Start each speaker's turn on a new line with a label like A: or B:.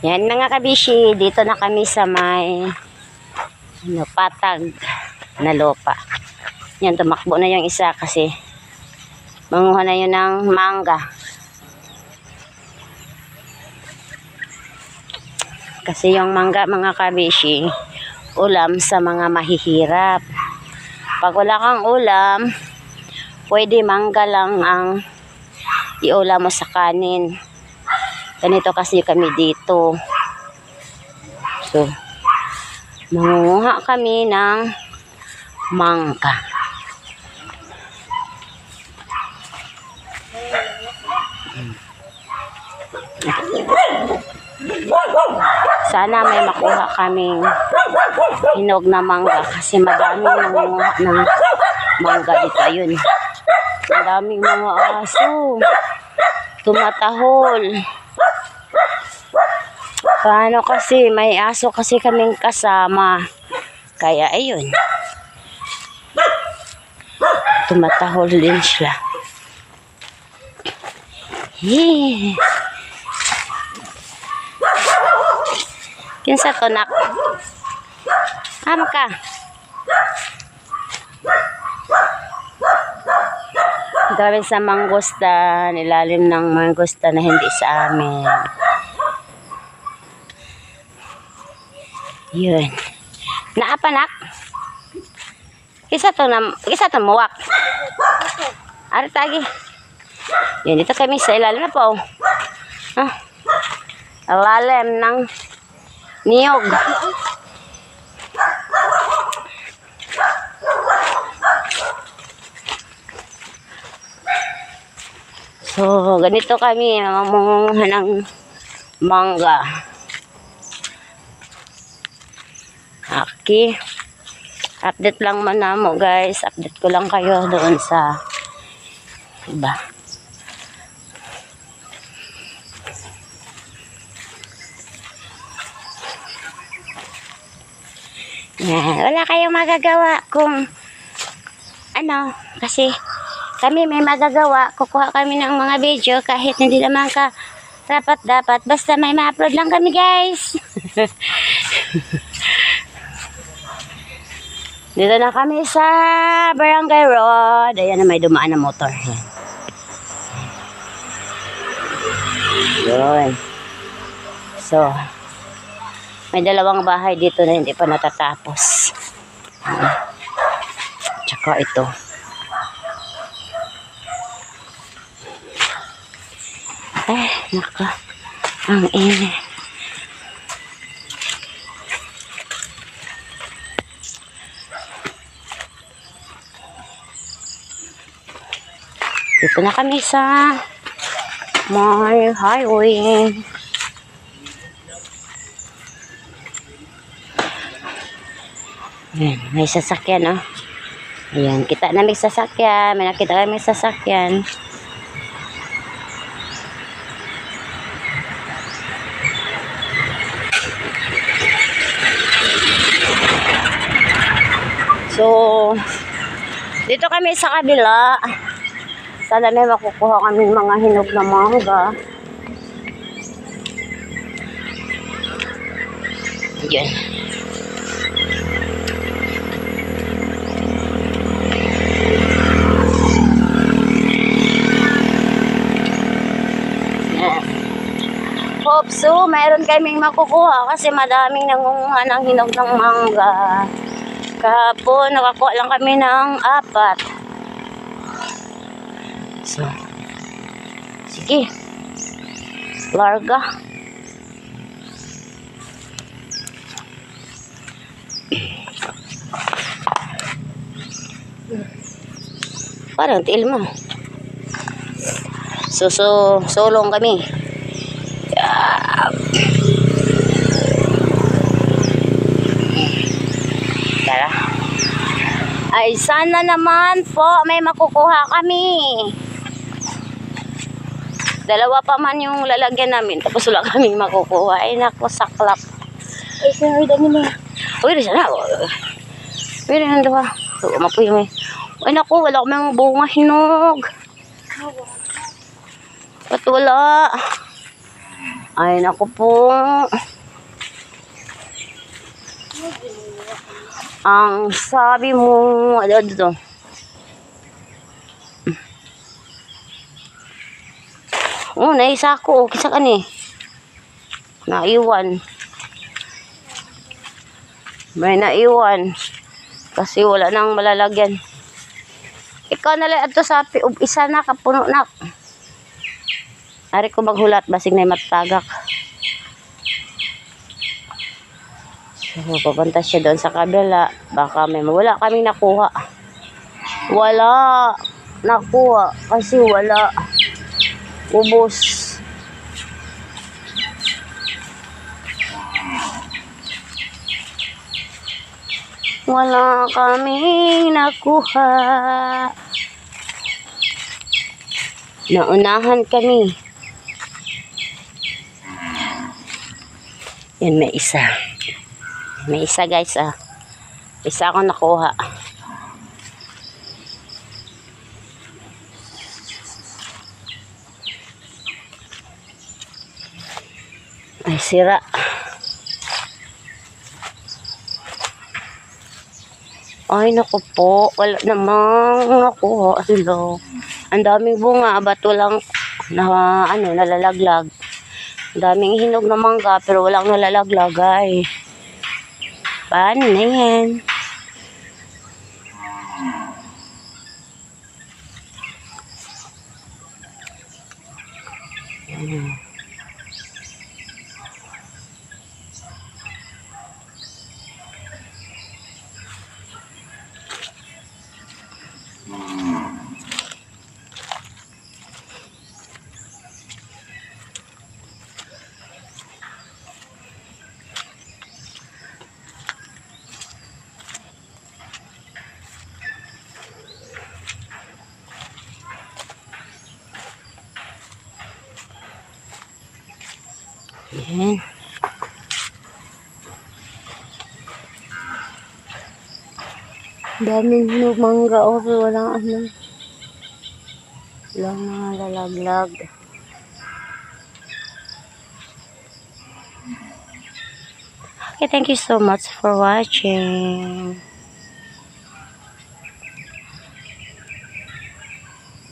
A: Yan mga kabishi, dito na kami sa may patag na lupa. Yan, tumakbo na yung isa kasi manguha na yun ng mangga. Kasi yung mangga mga kabishi, ulam sa mga mahihirap. Pag wala kang ulam, pwede mangga lang ang iulam mo sa kanin. Ganito kasi kami dito. So, mangunguha kami ng mangga. Sana may makuha kaming hinog na mangga kasi madaming nangunguha ng mangga dito. Ayun. Madaming mga aso. Tumatahol. Paano kasi, may aso kasi kaming kasama. Kaya ayun. Tumatahol din sila. Yeah. Kinsa to nak? Ka. Gawin sa manggusta, nilalim ng manggusta na hindi sa amin. Yun. Naapanak? Kisa to muwak. Ari tagi. Yan, dito kami sa ilalim na po. Ilalim ng niyog. So, ganito kami mamunguha ng mangga. Okay. Update lang man na mo guys. Update ko lang kayo doon sa iba. Yan. Wala kayong magagawa kung ano. Kasi kami may magagawa. Kukuha kami ng mga video kahit hindi naman ka dapat. Basta may ma-upload lang kami guys. Dito na kami sa Barangay Road. Ayan na may dumaan na motor. Yun. So, may dalawang bahay dito na hindi pa natatapos. Tsaka ito. Naka. Ang init. Dito na kami sa may highway. Ayan, may sasakyan, oh. Ayan, kita na may sasakyan. May nakita kami sasakyan. So, dito kami sa kabila. Sana may makukuha kami mga hinog na mangga. Yan. Hope so, mayroon kaming makukuha kasi madaming nangunguha ng hinog ng mangga. Kahapon, nakakuha lang kami ng 4. So, sige. Larga. Parang tiil mo. So, solong kami. Tara. Ay, sana naman po may makukuha kami. Dalawa pa man yung lalagyan namin. Tapos wala kaming makukuha. Ay, naku, saklap. Ay, sinarida nila. Uy, rin sana. Uy, rin nandun. So, mapuy mo. Ay, naku, wala kaming bunga hinog. Ba't wala? Ay, naku po. Ang sabi mo, ano dito? Oh, naisa ko. Kisa ka ni. Naiwan. May naiwan. Kasi wala nang malalagyan. Ikaw na lang ato sa isa na kapuno na. Ari ko maghulat basig na matagak. So, papunta siya doon sa kabila. Baka may wala kaming nakuha. Wala nakuha kasi wala. Ubos. Wala kaming nakuha. Naunahan kami. Yan, may isa. May isa guys ah. Isa akong nakuha. Ay, sira. Ay, naku po. Wala namang nakuha sila. Ang daming bunga. Ba't walang nalalaglag. Ang daming hinog na mangga pero walang nalalaglag ay. Paano na yan? Yan. Daming hinog mangga o walang walang nalalaglag. Okay, thank you so much for watching.